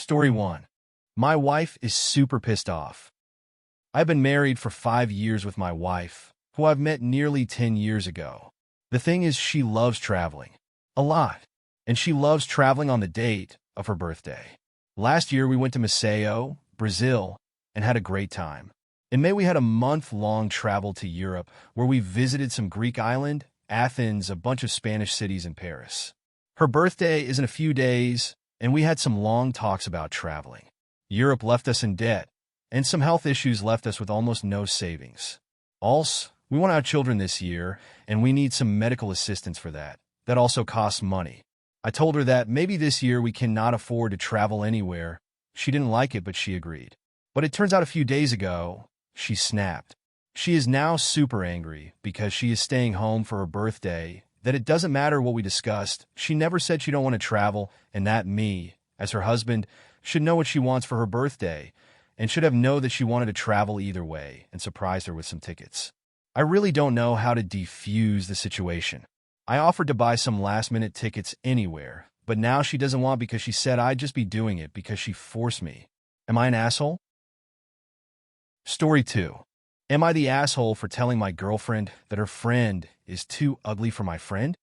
Story 1. My wife is super pissed off. I've been married for 5 years with my wife, who I've met nearly 10 years ago. The thing is, she loves traveling. A lot. And she loves traveling on the date of her birthday. Last year, we went to Maceió, Brazil, and had a great time. In May, we had a month-long travel to Europe, where we visited some Greek island, Athens, a bunch of Spanish cities, and Paris. Her birthday is in a few days, and we had some long talks about traveling. Europe left us in debt, and some health issues left us with almost no savings. Also, we want to have children this year, and we need some medical assistance for that. That also costs money. I told her that maybe this year we cannot afford to travel anywhere. She didn't like it, but she agreed. But it turns out a few days ago, she snapped. She is now super angry because she is staying home for her birthday, that it doesn't matter what we discussed. She never said she don't want to travel, and that me, as her husband, should know what she wants for her birthday, and should have known that she wanted to travel either way, and surprised her with some tickets. I really don't know how to defuse the situation. I offered to buy some last-minute tickets anywhere, but now she doesn't want because she said I'd just be doing it because she forced me. Am I an asshole? Story 2. Am I the asshole for telling my girlfriend that her friend is too ugly for my friend?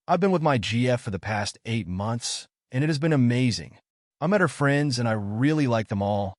I've been with my GF for the past 8 months, and it has been amazing. I met her friends, and I really like them all,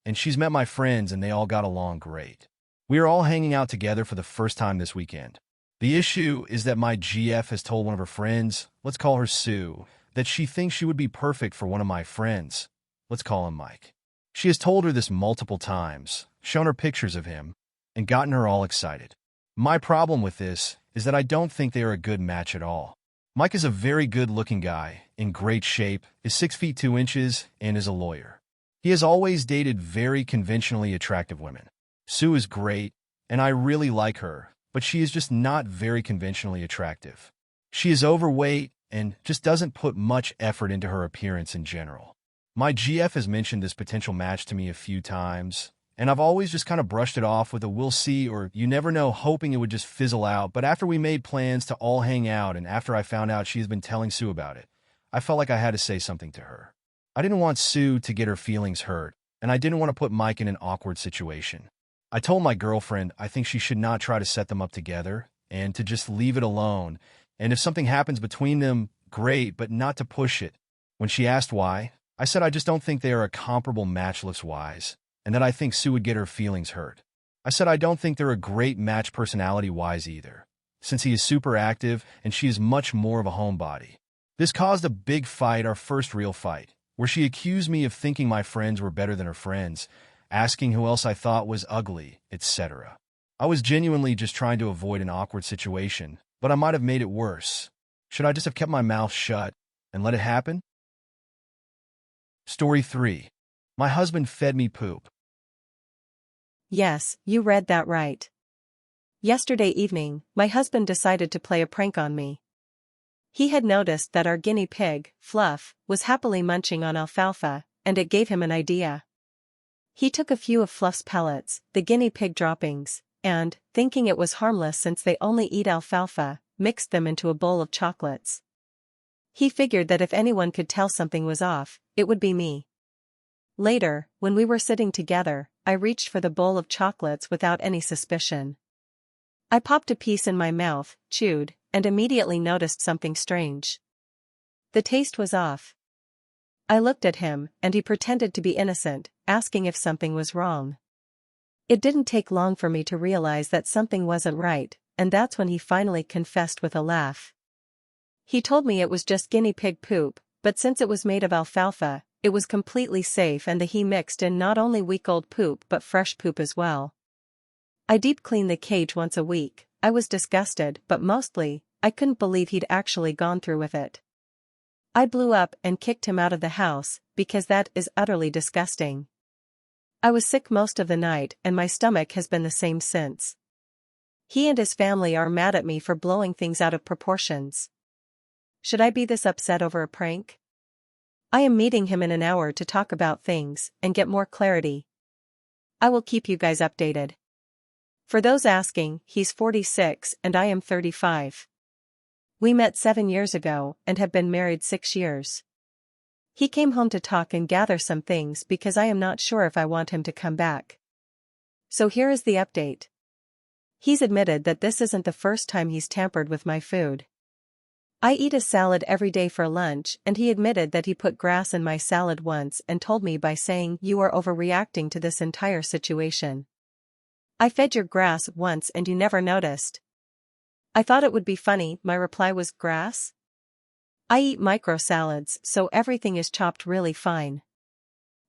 and she's met my friends, and they all got along great. We are all hanging out together for the first time this weekend. The issue is that my GF has told one of her friends, let's call her Sue, that she thinks she would be perfect for one of my friends. Let's call him Mike. She has told her this multiple times, shown her pictures of him, and gotten her all excited. My problem with this is that I don't think they are a good match at all. Mike is a very good-looking guy, in great shape, is 6 feet 2 inches, and is a lawyer. He has always dated very conventionally attractive women. Sue is great, and I really like her, but she is just not very conventionally attractive. She is overweight and just doesn't put much effort into her appearance in general. My GF has mentioned this potential match to me a few times, and I've always just kind of brushed it off with a we'll see or you never know, hoping it would just fizzle out. But after we made plans to all hang out and after I found out she has been telling Sue about it, I felt like I had to say something to her. I didn't want Sue to get her feelings hurt, and I didn't want to put Mike in an awkward situation. I told my girlfriend I think she should not try to set them up together and to just leave it alone, and if something happens between them, great, but not to push it. When she asked why, I said I just don't think they are a comparable match looks-wise, and that I think Sue would get her feelings hurt. I said I don't think they're a great match personality-wise either, since he is super active and she is much more of a homebody. This caused a big fight, our first real fight, where she accused me of thinking my friends were better than her friends, asking who else I thought was ugly, etc. I was genuinely just trying to avoid an awkward situation, but I might have made it worse. Should I just have kept my mouth shut and let it happen? Story 3. My husband fed me poop. Yes, you read that right. Yesterday evening, my husband decided to play a prank on me. He had noticed that our guinea pig, Fluff, was happily munching on alfalfa, and it gave him an idea. He took a few of Fluff's pellets, the guinea pig droppings, and, thinking it was harmless since they only eat alfalfa, mixed them into a bowl of chocolates. He figured that if anyone could tell something was off, it would be me. Later, when we were sitting together, I reached for the bowl of chocolates without any suspicion. I popped a piece in my mouth, chewed, and immediately noticed something strange. The taste was off. I looked at him, and he pretended to be innocent, asking if something was wrong. It didn't take long for me to realize that something wasn't right, and that's when he finally confessed with a laugh. He told me it was just guinea pig poop, but since it was made of alfalfa, it was completely safe and that he mixed in not only week-old poop but fresh poop as well. I deep clean the cage once a week. I was disgusted, but mostly, I couldn't believe he'd actually gone through with it. I blew up and kicked him out of the house, because that is utterly disgusting. I was sick most of the night and my stomach has been the same since. He and his family are mad at me for blowing things out of proportions. Should I be this upset over a prank? I am meeting him in an hour to talk about things and get more clarity. I will keep you guys updated. For those asking, he's 46 and I am 35. We met 7 years ago and have been married 6 years. He came home to talk and gather some things because I am not sure if I want him to come back. So here is the update. He's admitted that this isn't the first time he's tampered with my food. I eat a salad every day for lunch, and he admitted that he put grass in my salad once and told me by saying, "You are overreacting to this entire situation. I fed your grass once and you never noticed." I thought it would be funny. My reply was, "Grass? I eat micro salads, so everything is chopped really fine."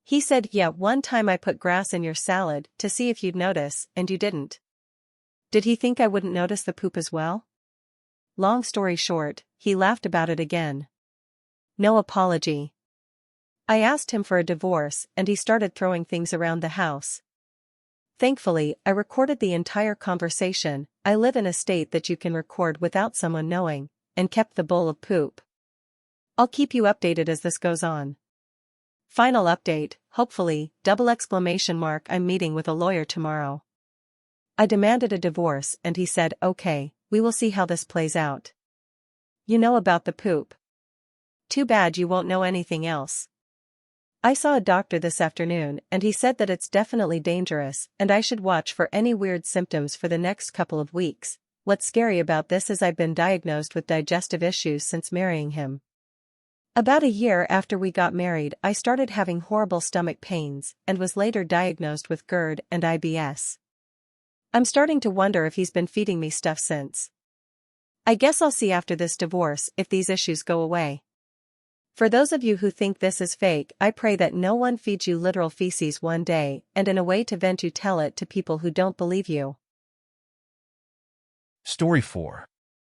He said, "Yeah, one time I put grass in your salad to see if you'd notice, and you didn't." Did he think I wouldn't notice the poop as well? Long story short, he laughed about it again. No apology. I asked him for a divorce and he started throwing things around the house. Thankfully, I recorded the entire conversation. I live in a state that you can record without someone knowing, and kept the bowl of poop. I'll keep you updated as this goes on. Final update, hopefully, ! I'm meeting with a lawyer tomorrow. I demanded a divorce and he said, "Okay, we will see how this plays out. You know about the poop. Too bad you won't know anything else." I saw a doctor this afternoon and he said that it's definitely dangerous and I should watch for any weird symptoms for the next couple of weeks. What's scary about this is I've been diagnosed with digestive issues since marrying him. About a year after we got married, I started having horrible stomach pains and was later diagnosed with GERD and IBS. I'm starting to wonder if he's been feeding me stuff since. I guess I'll see after this divorce if these issues go away. For those of you who think this is fake, I pray that no one feeds you literal feces one day, and in a way to vent you tell it to people who don't believe you. Story 4.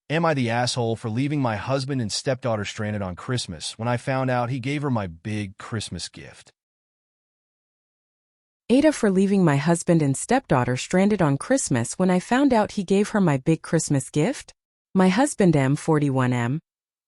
Am I the asshole for leaving my husband and stepdaughter stranded on Christmas when I found out he gave her my big Christmas gift? AITA for leaving my husband and stepdaughter stranded on Christmas when I found out he gave her my big Christmas gift? My husband M41M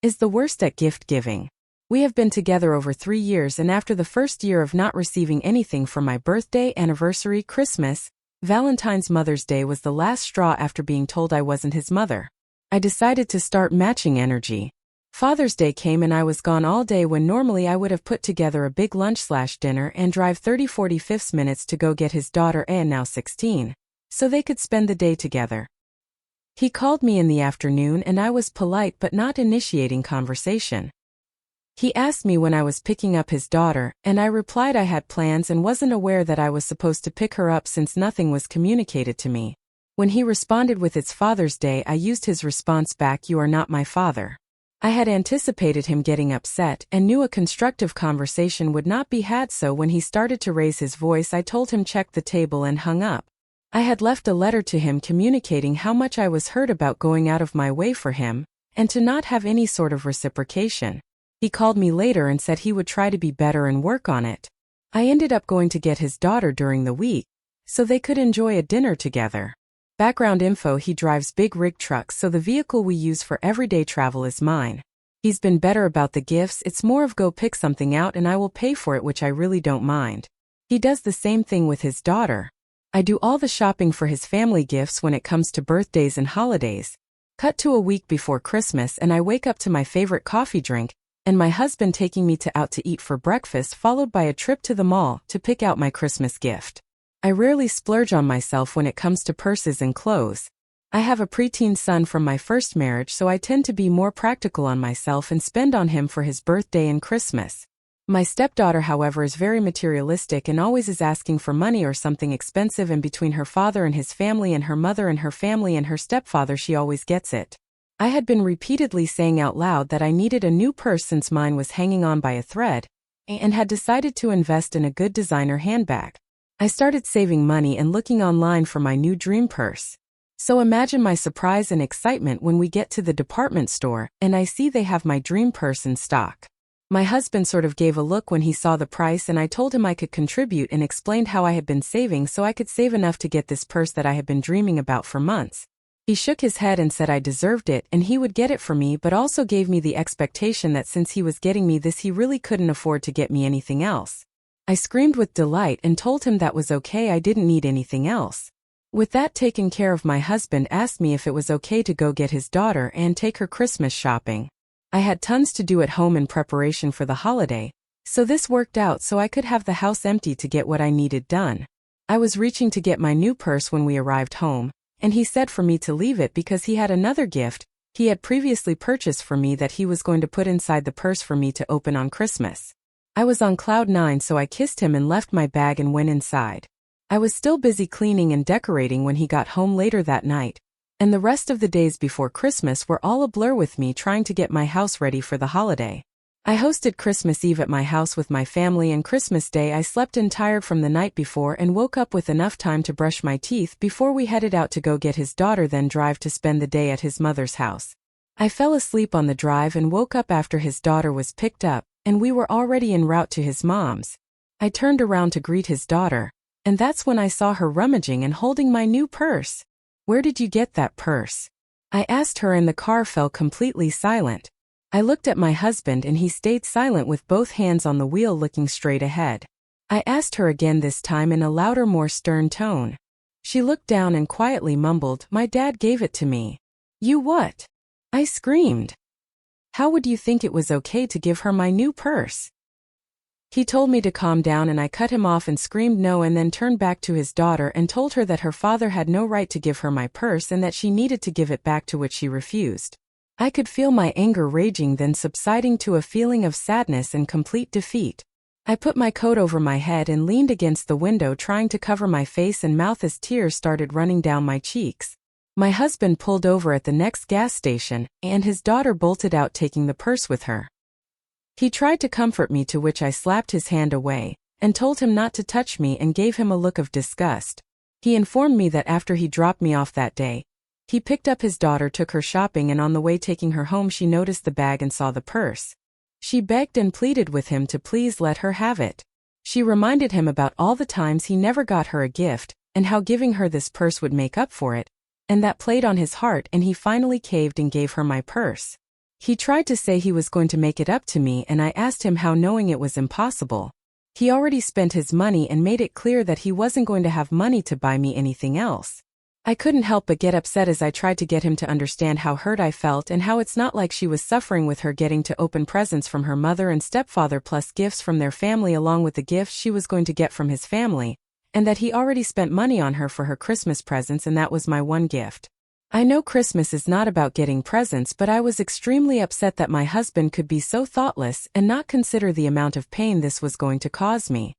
is the worst at gift giving. We have been together over 3 years, and after the first year of not receiving anything for my birthday, anniversary, Christmas, Valentine's, Mother's Day was the last straw. After being told I wasn't his mother, I decided to start matching energy. Father's Day came and I was gone all day when normally I would have put together a big lunch/dinner and drive 30-45 minutes to go get his daughter Anne, now 16, so they could spend the day together. He called me in the afternoon and I was polite but not initiating conversation. He asked me when I was picking up his daughter, and I replied I had plans and wasn't aware that I was supposed to pick her up since nothing was communicated to me. When he responded with "It's Father's Day," I used his response back, "You are not my father." I had anticipated him getting upset and knew a constructive conversation would not be had, so when he started to raise his voice I told him check the table and hung up. I had left a letter to him communicating how much I was hurt about going out of my way for him, and to not have any sort of reciprocation. He called me later and said he would try to be better and work on it. I ended up going to get his daughter during the week, so they could enjoy a dinner together. Background info: he drives big rig trucks, so the vehicle we use for everyday travel is mine. He's been better about the gifts. It's more of go pick something out and I will pay for it, which I really don't mind. He does the same thing with his daughter. I do all the shopping for his family gifts when it comes to birthdays and holidays. Cut to a week before Christmas and I wake up to my favorite coffee drink, and my husband taking me out to eat for breakfast, followed by a trip to the mall to pick out my Christmas gift. I rarely splurge on myself when it comes to purses and clothes. I have a preteen son from my first marriage, so I tend to be more practical on myself and spend on him for his birthday and Christmas. My stepdaughter, however, is very materialistic and always is asking for money or something expensive, and between her father and his family and her mother and her family and her stepfather, she always gets it. I had been repeatedly saying out loud that I needed a new purse since mine was hanging on by a thread, and had decided to invest in a good designer handbag. I started saving money and looking online for my new dream purse. So imagine my surprise and excitement when we get to the department store and I see they have my dream purse in stock. My husband sort of gave a look when he saw the price, and I told him I could contribute and explained how I had been saving so I could save enough to get this purse that I had been dreaming about for months. He shook his head and said I deserved it and he would get it for me, but also gave me the expectation that since he was getting me this, he really couldn't afford to get me anything else. I screamed with delight and told him that was okay, I didn't need anything else. With that taken care of, my husband asked me if it was okay to go get his daughter and take her Christmas shopping. I had tons to do at home in preparation for the holiday, So this worked out so I could have the house empty to get what I needed done. I was reaching to get my new purse when we arrived home, and he said for me to leave it because he had another gift he had previously purchased for me that he was going to put inside the purse for me to open on Christmas. I was on cloud 9, so I kissed him and left my bag and went inside. I was still busy cleaning and decorating when he got home later that night, and the rest of the days before Christmas were all a blur with me trying to get my house ready for the holiday. I hosted Christmas Eve at my house with my family, and Christmas Day I slept in tired from the night before and woke up with enough time to brush my teeth before we headed out to go get his daughter, then drive to spend the day at his mother's house. I fell asleep on the drive and woke up after his daughter was picked up, and we were already en route to his mom's. I turned around to greet his daughter, and that's when I saw her rummaging and holding my new purse. "Where did you get that purse?" I asked her, and the car fell completely silent. I looked at my husband and he stayed silent with both hands on the wheel looking straight ahead. I asked her again, this time in a louder, more stern tone. She looked down and quietly mumbled, "My dad gave it to me." "You what?" I screamed. "How would you think it was okay to give her my new purse?" He told me to calm down, and I cut him off and screamed no, and then turned back to his daughter and told her that her father had no right to give her my purse and that she needed to give it back, to which she refused. I could feel my anger raging, then subsiding to a feeling of sadness and complete defeat. I put my coat over my head and leaned against the window, trying to cover my face and mouth as tears started running down my cheeks. My husband pulled over at the next gas station, and his daughter bolted out, taking the purse with her. He tried to comfort me, to which I slapped his hand away and told him not to touch me and gave him a look of disgust. He informed me that after he dropped me off that day, he picked up his daughter, took her shopping, and on the way taking her home she noticed the bag and saw the purse. She begged and pleaded with him to please let her have it. She reminded him about all the times he never got her a gift, and how giving her this purse would make up for it, and that played on his heart, and he finally caved and gave her my purse. He tried to say he was going to make it up to me, and I asked him how, knowing it was impossible. He already spent his money and made it clear that he wasn't going to have money to buy me anything else. I couldn't help but get upset as I tried to get him to understand how hurt I felt and how it's not like she was suffering with her getting to open presents from her mother and stepfather plus gifts from their family along with the gifts she was going to get from his family, and that he already spent money on her for her Christmas presents and that was my one gift. I know Christmas is not about getting presents, but I was extremely upset that my husband could be so thoughtless and not consider the amount of pain this was going to cause me.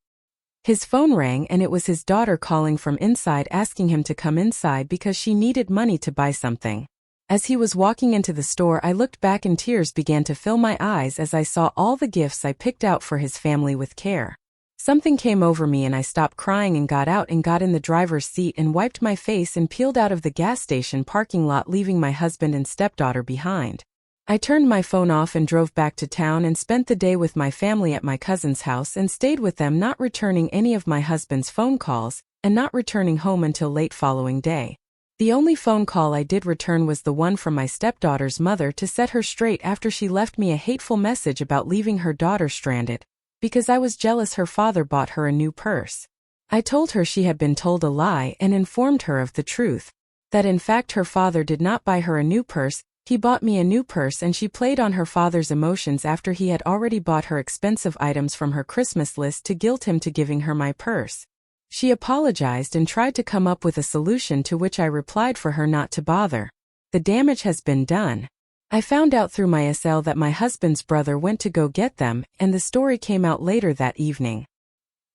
His phone rang and it was his daughter calling from inside, asking him to come inside because she needed money to buy something. As he was walking into the store, I looked back and tears began to fill my eyes as I saw all the gifts I picked out for his family with care. Something came over me and I stopped crying and got out and got in the driver's seat and wiped my face and peeled out of the gas station parking lot, leaving my husband and stepdaughter behind. I turned my phone off and drove back to town and spent the day with my family at my cousin's house and stayed with them, not returning any of my husband's phone calls and not returning home until late following day. The only phone call I did return was the one from my stepdaughter's mother to set her straight after she left me a hateful message about leaving her daughter stranded because I was jealous her father bought her a new purse. I told her she had been told a lie and informed her of the truth, that in fact her father did not buy her a new purse. He bought me a new purse, and she played on her father's emotions after he had already bought her expensive items from her Christmas list to guilt him to giving her my purse. She apologized and tried to come up with a solution, to which I replied for her not to bother. The damage has been done. I found out through my SL that my husband's brother went to go get them, and the story came out later that evening.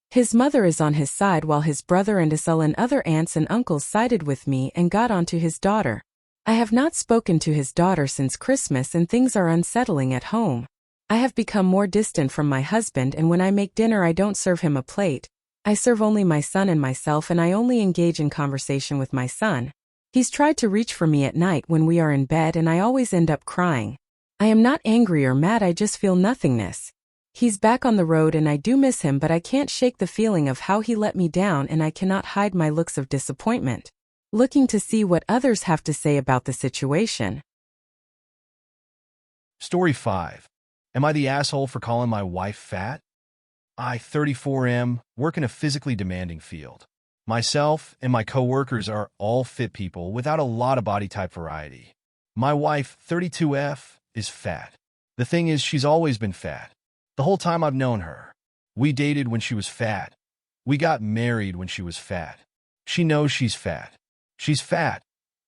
His mother is on his side while his brother and SL and other aunts and uncles sided with me and got onto his daughter. I have not spoken to his daughter since Christmas and things are unsettling at home. I have become more distant from my husband, and when I make dinner I don't serve him a plate. I serve only my son and myself, and I only engage in conversation with my son. He's tried to reach for me at night when we are in bed and I always end up crying. I am not angry or mad, I just feel nothingness. He's back on the road and I do miss him, but I can't shake the feeling of how he let me down, and I cannot hide my looks of disappointment. Looking to see what others have to say about the situation. Story 5. Am I the asshole for calling my wife fat? I, 34, work in a physically demanding field. Myself and my coworkers are all fit people without a lot of body type variety. My wife, 32F, is fat. The thing is, she's always been fat. The whole time I've known her. We dated when she was fat. We got married when she was fat. She knows she's fat. She's fat,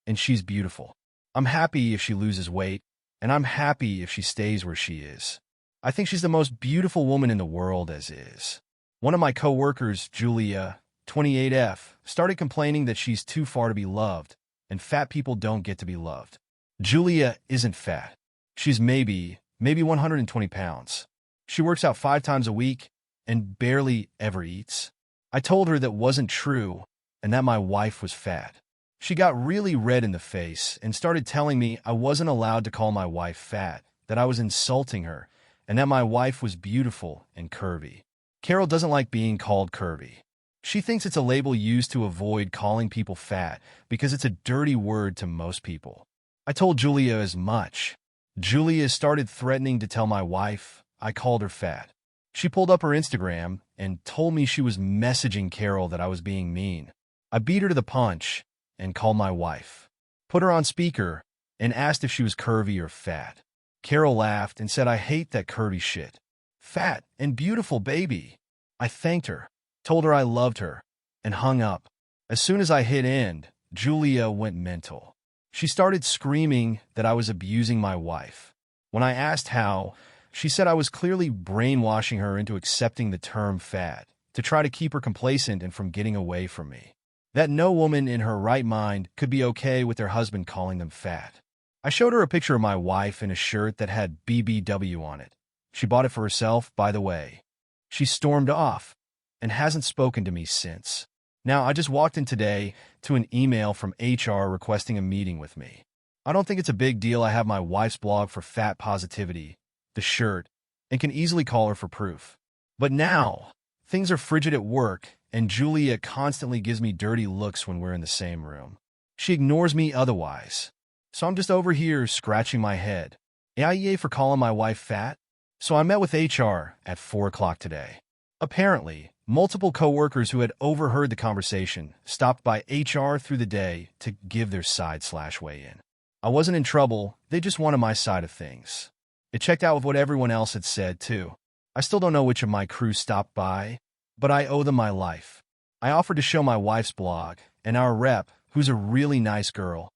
and she's beautiful. I'm happy if she loses weight, and I'm happy if she stays where she is. I think she's the most beautiful woman in the world as is. One of my coworkers, Julia, 28F, started complaining that she's too far to be loved, and fat people don't get to be loved. Julia isn't fat. She's maybe 120 pounds. She works out 5 times a week and barely ever eats. I told her that wasn't true and that my wife was fat. She got really red in the face and started telling me I wasn't allowed to call my wife fat, that I was insulting her, and that my wife was beautiful and curvy. Carol doesn't like being called curvy. She thinks it's a label used to avoid calling people fat because it's a dirty word to most people. I told Julia as much. Julia started threatening to tell my wife I called her fat. She pulled up her Instagram and told me she was messaging Carol that I was being mean. I beat her to the punch and called my wife, put her on speaker, and asked if she was curvy or fat. Carol laughed and said I hate that curvy shit. Fat and beautiful, baby. I thanked her, told her I loved her, and hung up. As soon as I hit end, Julia went mental. She started screaming that I was abusing my wife. When I asked how, she said I was clearly brainwashing her into accepting the term fat to try to keep her complacent and from getting away from me. That no woman in her right mind could be okay with their husband calling them fat. I showed her a picture of my wife in a shirt that had BBW on it. She bought it for herself, by the way. She stormed off and hasn't spoken to me since. Now, I just walked in today to an email from HR requesting a meeting with me. I don't think it's a big deal. I have my wife's blog for fat positivity, the shirt, and can easily call her for proof. But now, things are frigid at work, and Julia constantly gives me dirty looks when we're in the same room. She ignores me otherwise. So I'm just over here scratching my head. AITA for calling my wife fat? So I met with HR at 4 o'clock today. Apparently, multiple coworkers who had overheard the conversation stopped by HR through the day to give their side/weigh in. I wasn't in trouble, they just wanted my side of things. It checked out with what everyone else had said, too. I still don't know which of my crew stopped by, but I owe them my life. I offered to show my wife's blog, and our rep, who's a really nice girl,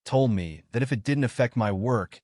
told me that if it didn't affect my work,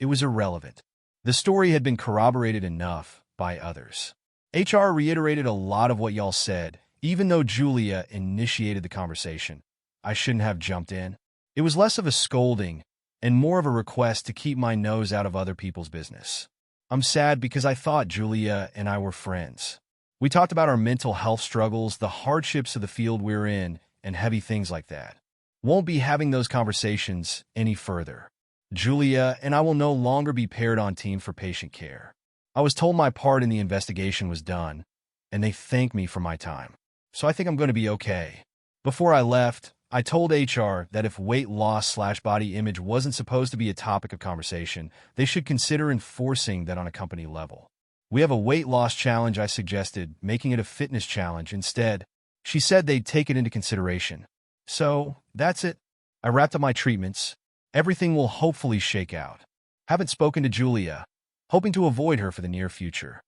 it was irrelevant. The story had been corroborated enough by others. HR reiterated a lot of what y'all said, even though Julia initiated the conversation. I shouldn't have jumped in. It was less of a scolding and more of a request to keep my nose out of other people's business. I'm sad because I thought Julia and I were friends. We talked about our mental health struggles, the hardships of the field we're in, and heavy things like that. Won't be having those conversations any further. Julia and I will no longer be paired on team for patient care. I was told my part in the investigation was done, and they thanked me for my time. So I think I'm going to be okay. Before I left, I told HR that if weight loss/body image wasn't supposed to be a topic of conversation, they should consider enforcing that on a company level. We have a weight loss challenge. I suggested making it a fitness challenge instead. She said they'd take it into consideration. So, that's it. I wrapped up my treatments. Everything will hopefully shake out. Haven't spoken to Julia. Hoping to avoid her for the near future.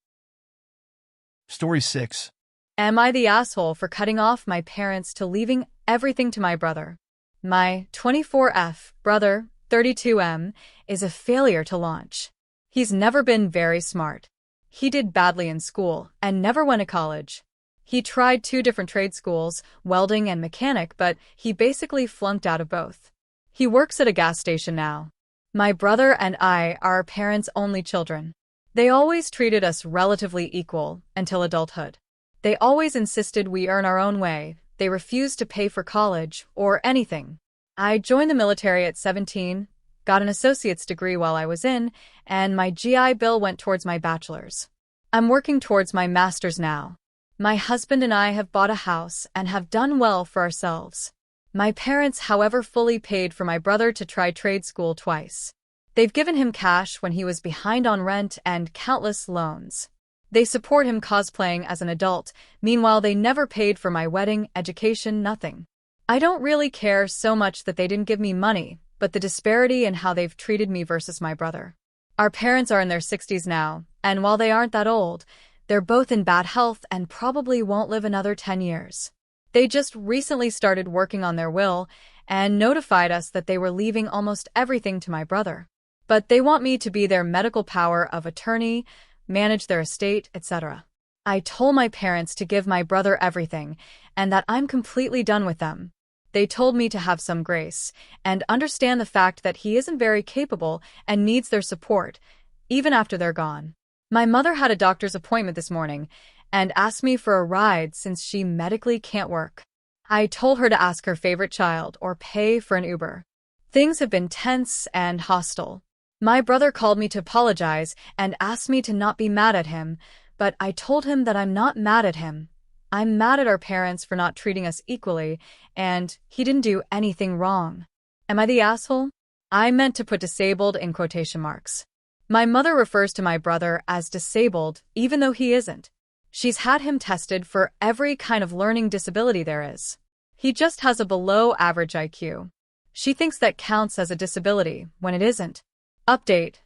Story 6. Am I the asshole for cutting off my parents to leaving everything to my brother? My 24F brother, 32M, is a failure to launch. He's never been very smart. He did badly in school and never went to college. He tried 2 different trade schools, welding and mechanic, but he basically flunked out of both. He works at a gas station now. My brother and I are our parents' only children. They always treated us relatively equal until adulthood. They always insisted we earn our own way. They refused to pay for college or anything. I joined the military at 17, got an associate's degree while I was in, and my GI Bill went towards my bachelor's. I'm working towards my master's now. My husband and I have bought a house and have done well for ourselves. My parents, however, fully paid for my brother to try trade school twice. They've given him cash when he was behind on rent and countless loans. They support him cosplaying as an adult. Meanwhile, they never paid for my wedding, education, nothing. I don't really care so much that they didn't give me money, but the disparity in how they've treated me versus my brother. Our parents are in their 60s now, and while they aren't that old, they're both in bad health and probably won't live another 10 years. They just recently started working on their will and notified us that they were leaving almost everything to my brother. But they want me to be their medical power of attorney, manage their estate, etc. I told my parents to give my brother everything and that I'm completely done with them. They told me to have some grace and understand the fact that he isn't very capable and needs their support, even after they're gone. My mother had a doctor's appointment this morning and asked me for a ride since she medically can't work. I told her to ask her favorite child or pay for an Uber. Things have been tense and hostile. My brother called me to apologize and asked me to not be mad at him, but I told him that I'm not mad at him. I'm mad at our parents for not treating us equally, and he didn't do anything wrong. Am I the asshole? I meant to put disabled in quotation marks. My mother refers to my brother as disabled, even though he isn't. She's had him tested for every kind of learning disability there is. He just has a below-average IQ. She thinks that counts as a disability when it isn't. Update.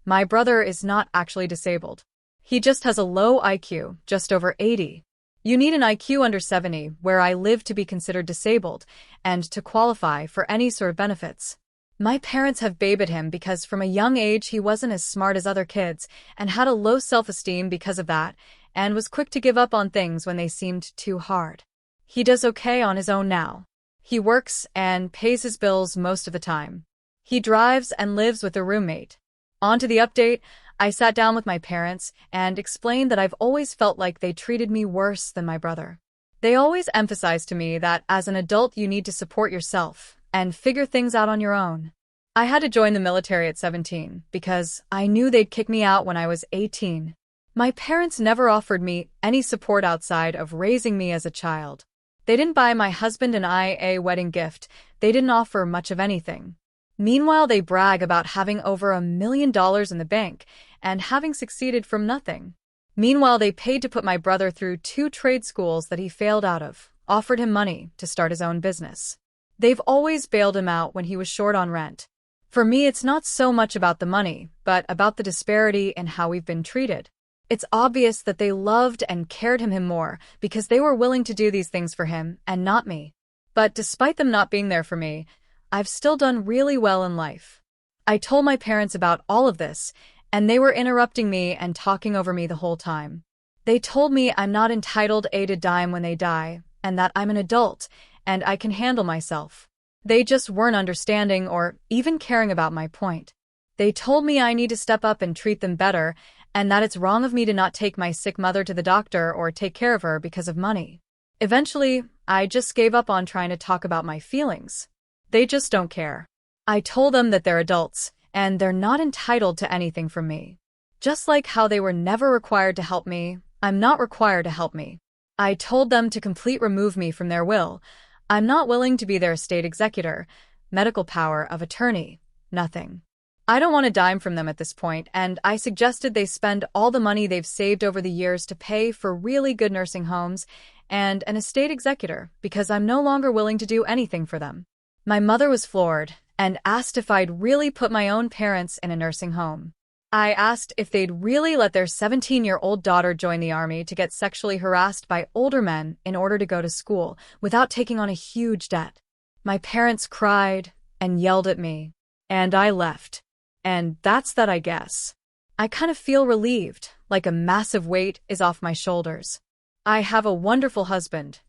My brother is not actually disabled. He just has a low IQ, just over 80. You need an IQ under 70 where I live to be considered disabled and to qualify for any sort of benefits. My parents have babied him because from a young age he wasn't as smart as other kids and had a low self-esteem because of that and was quick to give up on things when they seemed too hard. He does okay on his own now. He works and pays his bills most of the time. He drives and lives with a roommate. On to the update, I sat down with my parents and explained that I've always felt like they treated me worse than my brother. They always emphasized to me that as an adult you need to support yourself and figure things out on your own. I had to join the military at 17 because I knew they'd kick me out when I was 18. My parents never offered me any support outside of raising me as a child. They didn't buy my husband and I a wedding gift. They didn't offer much of anything. Meanwhile, they brag about having over $1 million in the bank and having succeeded from nothing. Meanwhile, they paid to put my brother through 2 trade schools that he failed out of, offered him money to start his own business. They've always bailed him out when he was short on rent. For me, it's not so much about the money, but about the disparity in how we've been treated. It's obvious that they loved and cared him more because they were willing to do these things for him and not me. But despite them not being there for me, I've still done really well in life. I told my parents about all of this, and they were interrupting me and talking over me the whole time. They told me I'm not entitled to dime when they die, and that I'm an adult, and I can handle myself. They just weren't understanding or even caring about my point. They told me I need to step up and treat them better, and that it's wrong of me to not take my sick mother to the doctor or take care of her because of money. Eventually, I just gave up on trying to talk about my feelings. They just don't care. I told them that they're adults, and they're not entitled to anything from me. Just like how they were never required to help me, I'm not required to help me. I told them to completely remove me from their will. I'm not willing to be their estate executor, medical power of attorney, nothing. I don't want a dime from them at this point, and I suggested they spend all the money they've saved over the years to pay for really good nursing homes and an estate executor because I'm no longer willing to do anything for them. My mother was floored and asked if I'd really put my own parents in a nursing home. I asked if they'd really let their 17-year-old daughter join the army to get sexually harassed by older men in order to go to school without taking on a huge debt. My parents cried and yelled at me, and I left. And that's that, I guess. I kind of feel relieved, like a massive weight is off my shoulders. I have a wonderful husband.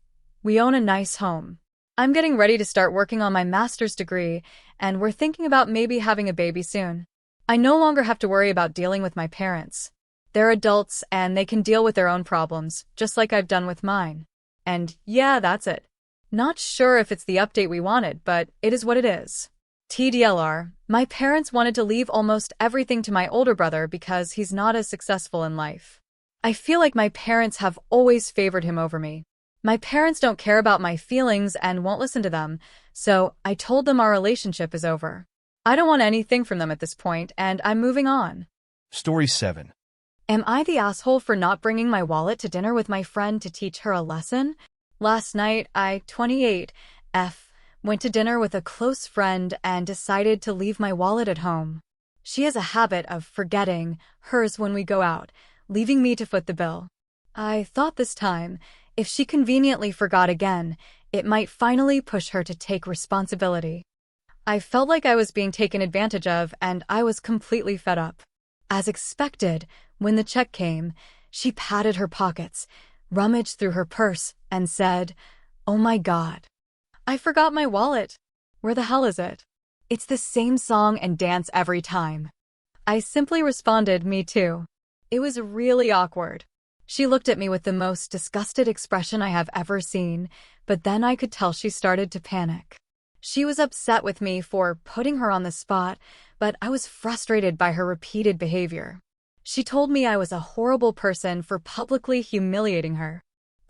We own a nice home. I'm getting ready to start working on my master's degree, and we're thinking about maybe having a baby soon. I no longer have to worry about dealing with my parents. They're adults and they can deal with their own problems, just like I've done with mine. And yeah, that's it. Not sure if it's the update we wanted, but it is what it is. TDLR, my parents wanted to leave almost everything to my older brother because he's not as successful in life. I feel like my parents have always favored him over me. My parents don't care about my feelings and won't listen to them, so I told them our relationship is over. I don't want anything from them at this point, and I'm moving on. Story 7. Am I the asshole for not bringing my wallet to dinner with my friend to teach her a lesson? Last night, I, 28, went to dinner with a close friend and decided to leave my wallet at home. She has a habit of forgetting hers when we go out, leaving me to foot the bill. I thought this time, if she conveniently forgot again, it might finally push her to take responsibility. I felt like I was being taken advantage of, and I was completely fed up. As expected, when the check came, she patted her pockets, rummaged through her purse, and said, "Oh my God, I forgot my wallet. Where the hell is it?" It's the same song and dance every time. I simply responded, "Me too." It was really awkward. She looked at me with the most disgusted expression I have ever seen, but then I could tell she started to panic. She was upset with me for putting her on the spot, but I was frustrated by her repeated behavior. She told me I was a horrible person for publicly humiliating her.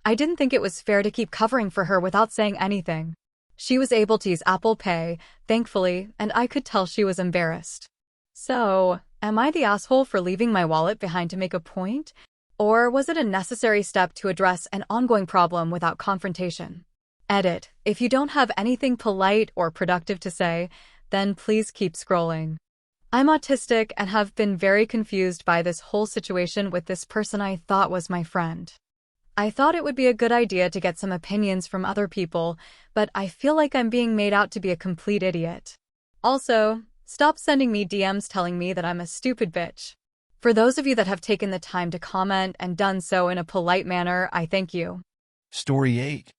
I didn't think it was fair to keep covering for her without saying anything. She was able to use Apple Pay, thankfully, and I could tell she was embarrassed. So, am I the asshole for leaving my wallet behind to make a point? Or was it a necessary step to address an ongoing problem without confrontation? Edit. If you don't have anything polite or productive to say, then please keep scrolling. I'm autistic and have been very confused by this whole situation with this person I thought was my friend. I thought it would be a good idea to get some opinions from other people, but I feel like I'm being made out to be a complete idiot. Also, stop sending me DMs telling me that I'm a stupid bitch. For those of you that have taken the time to comment and done so in a polite manner, I thank you. Story 8.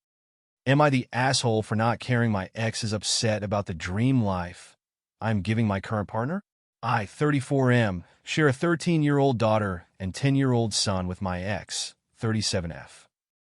Am I the asshole for not caring my ex is upset about the dream life I'm giving my current partner? I, 34M, share a 13-year-old daughter and 10-year-old son with my ex, 37F.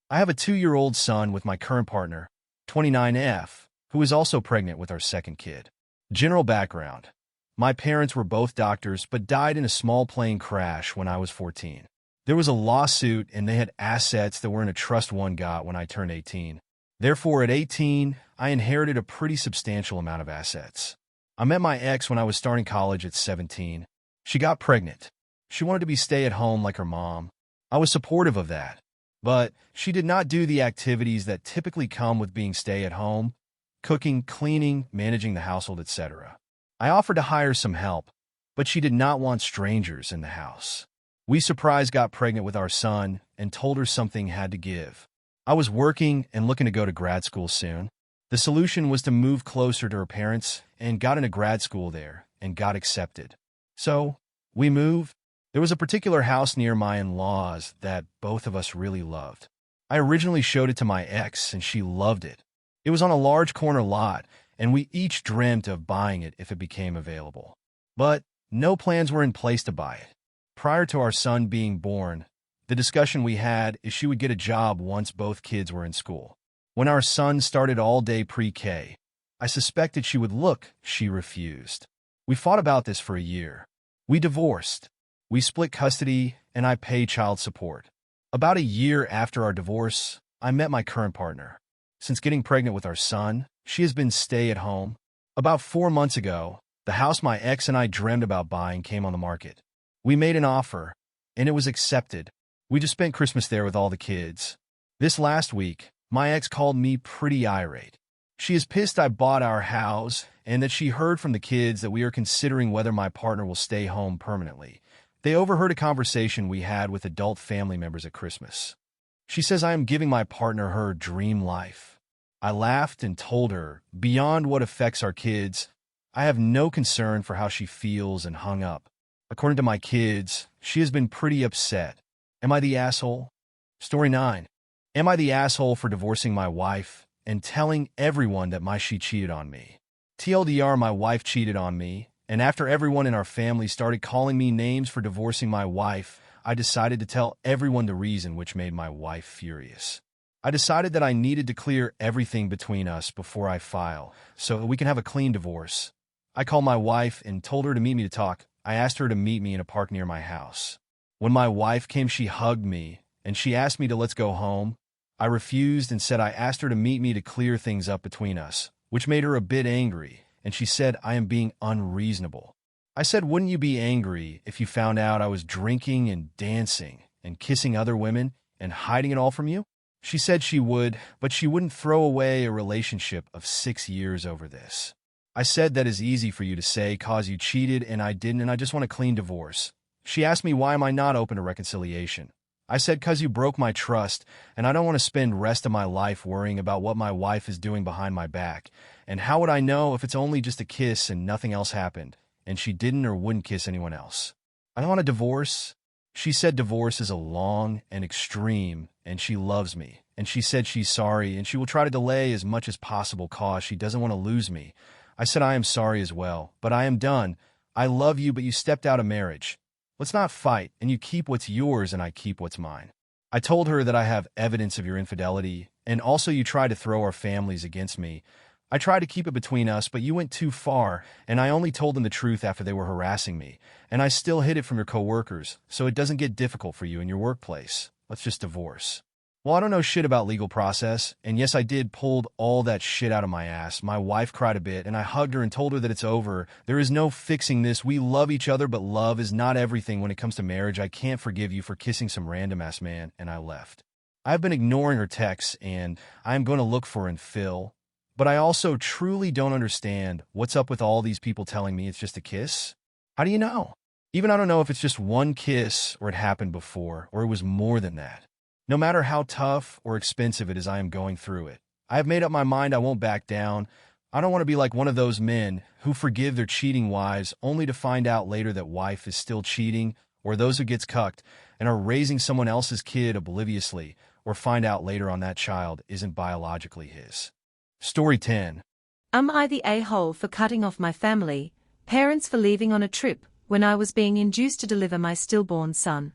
I have a 2-year-old son with my current partner, 29F, who is also pregnant with our second kid. General background. My parents were both doctors but died in a small plane crash when I was 14. There was a lawsuit and they had assets that were in a trust one got when I turned 18. Therefore, at 18, I inherited a pretty substantial amount of assets. I met my ex when I was starting college at 17. She got pregnant. She wanted to be stay-at-home like her mom. I was supportive of that, but she did not do the activities that typically come with being stay-at-home: cooking, cleaning, managing the household, etc. I offered to hire some help, but she did not want strangers in the house. We surprise got pregnant with our son and told her something had to give. I was working and looking to go to grad school soon. The solution was to move closer to her parents and got into grad school there and got accepted. So, we moved. There was a particular house near my in-laws that both of us really loved. I originally showed it to my ex and she loved it. It was on a large corner lot and we each dreamt of buying it if it became available. But no plans were in place to buy it. Prior to our son being born, the discussion we had is she would get a job once both kids were in school. When our son started all-day pre-K, I suspected she would look. She refused. We fought about this for a year. We divorced. We split custody, and I pay child support. About a year after our divorce, I met my current partner. Since getting pregnant with our son, she has been stay-at-home. About 4 months ago, the house my ex and I dreamed about buying came on the market. We made an offer, and it was accepted. We just spent Christmas there with all the kids. This last week, my ex called me pretty irate. She is pissed I bought our house and that she heard from the kids that we are considering whether my partner will stay home permanently. They overheard a conversation we had with adult family members at Christmas. She says I am giving my partner her dream life. I laughed and told her, beyond what affects our kids, I have no concern for how she feels, and hung up. According to my kids, she has been pretty upset. Am I the asshole? Story 9. Am I the asshole for divorcing my wife and telling everyone that she cheated on me? TLDR, my wife cheated on me, and after everyone in our family started calling me names for divorcing my wife, I decided to tell everyone the reason, which made my wife furious. I decided that I needed to clear everything between us before I file, so that we can have a clean divorce. I called my wife and told her to meet me to talk. I asked her to meet me in a park near my house. When my wife came, she hugged me, and she asked me to let's go home. I refused and said I asked her to meet me to clear things up between us, which made her a bit angry, and she said I am being unreasonable. I said, wouldn't you be angry if you found out I was drinking and dancing and kissing other women and hiding it all from you? She said she would, but she wouldn't throw away a relationship of 6 years over this. I said that is easy for you to say cause you cheated and I didn't and I just want a clean divorce. She asked me why am I not open to reconciliation. I said cause you broke my trust and I don't want to spend rest of my life worrying about what my wife is doing behind my back. And how would I know if it's only just a kiss and nothing else happened, and she didn't or wouldn't kiss anyone else? I don't want a divorce. She said divorce is a long and extreme, and she loves me. And she said she's sorry, and she will try to delay as much as possible cause she doesn't want to lose me. I said I am sorry as well, but I am done. I love you, but you stepped out of marriage. Let's not fight, and you keep what's yours and I keep what's mine. I told her that I have evidence of your infidelity, and also you tried to throw our families against me. I tried to keep it between us, but you went too far, and I only told them the truth after they were harassing me. And I still hid it from your coworkers, so it doesn't get difficult for you in your workplace. Let's just divorce. Well, I don't know shit about legal process, and yes, I did pulled all that shit out of my ass. My wife cried a bit, and I hugged her and told her that it's over. There is no fixing this. We love each other, but love is not everything when it comes to marriage. I can't forgive you for kissing some random-ass man, and I left. I've been ignoring her texts, and I'm going to look for and fill. But I also truly don't understand what's up with all these people telling me it's just a kiss. How do you know? Even I don't know if it's just one kiss or it happened before or it was more than that. No matter how tough or expensive it is, I am going through it. I have made up my mind I won't back down. I don't want to be like one of those men who forgive their cheating wives only to find out later that wife is still cheating, or those who gets cucked and are raising someone else's kid obliviously, or find out later on that child isn't biologically his. Story 10. Am I the a-hole for cutting off my family, parents for leaving on a trip, when I was being induced to deliver my stillborn son?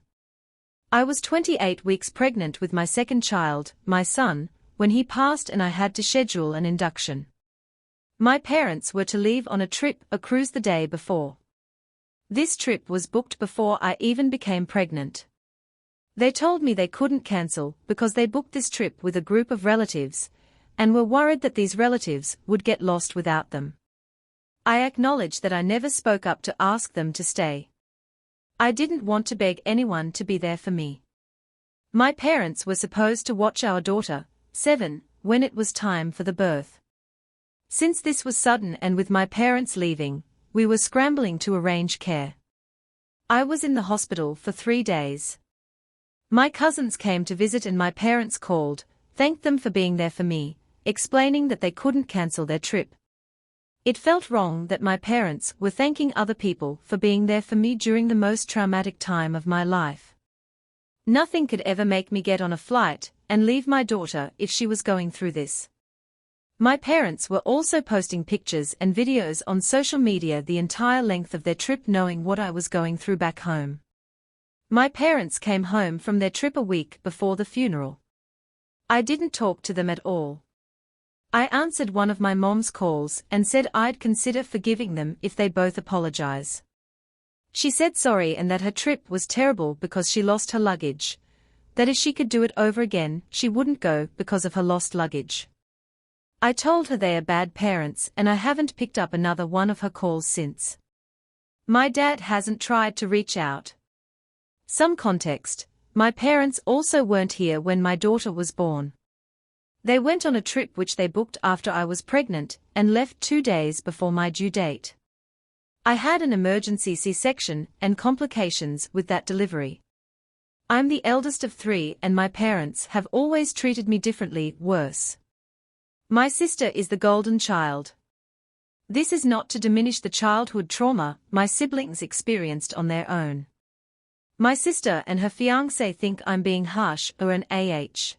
I was 28 weeks pregnant with my second child, my son, when he passed and I had to schedule an induction. My parents were to leave on a cruise the day before. This trip was booked before I even became pregnant. They told me they couldn't cancel because they booked this trip with a group of relatives, and were worried that these relatives would get lost without them. I acknowledge that I never spoke up to ask them to stay. I didn't want to beg anyone to be there for me. My parents were supposed to watch our daughter, 7, when it was time for the birth. Since this was sudden and with my parents leaving, we were scrambling to arrange care. I was in the hospital for 3 days. My cousins came to visit and my parents called, thanked them for being there for me, explaining that they couldn't cancel their trip. It felt wrong that my parents were thanking other people for being there for me during the most traumatic time of my life. Nothing could ever make me get on a flight and leave my daughter if she was going through this. My parents were also posting pictures and videos on social media the entire length of their trip, knowing what I was going through back home. My parents came home from their trip a week before the funeral. I didn't talk to them at all. I answered one of my mom's calls and said I'd consider forgiving them if they both apologize. She said sorry and that her trip was terrible because she lost her luggage, that if she could do it over again, she wouldn't go because of her lost luggage. I told her they are bad parents and I haven't picked up another one of her calls since. My dad hasn't tried to reach out. Some context: my parents also weren't here when my daughter was born. They went on a trip which they booked after I was pregnant and left 2 days before my due date. I had an emergency C-section and complications with that delivery. I'm the eldest of 3 and my parents have always treated me differently, worse. My sister is the golden child. This is not to diminish the childhood trauma my siblings experienced on their own. My sister and her fiancé think I'm being harsh or an AH.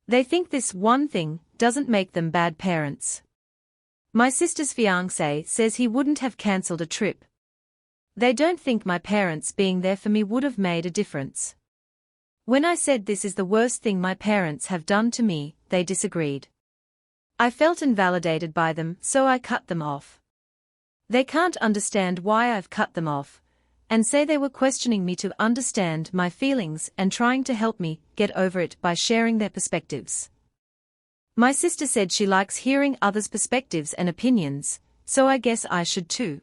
They think this one thing doesn't make them bad parents. My sister's fiancé says he wouldn't have cancelled a trip. They don't think my parents being there for me would have made a difference. When I said this is the worst thing my parents have done to me, they disagreed. I felt invalidated by them, so I cut them off. They can't understand why I've cut them off, and say they were questioning me to understand my feelings and trying to help me get over it by sharing their perspectives. My sister said she likes hearing others' perspectives and opinions, so I guess I should too.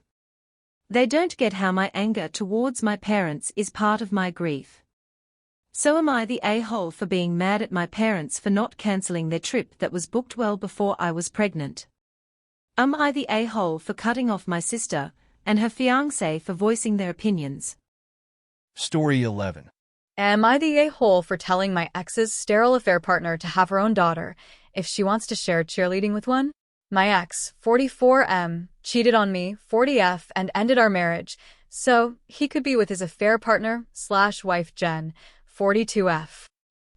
They don't get how my anger towards my parents is part of my grief. So am I the a-hole for being mad at my parents for not cancelling their trip that was booked well before I was pregnant? Am I the a-hole for cutting off my sister and her fiancé for voicing their opinions? Story 11. Am I the a-hole for telling my ex's sterile affair partner to have her own daughter if she wants to share cheerleading with one? My ex, 44M, cheated on me, 40F, and ended our marriage, so he could be with his affair partner/wife Jen, 42F.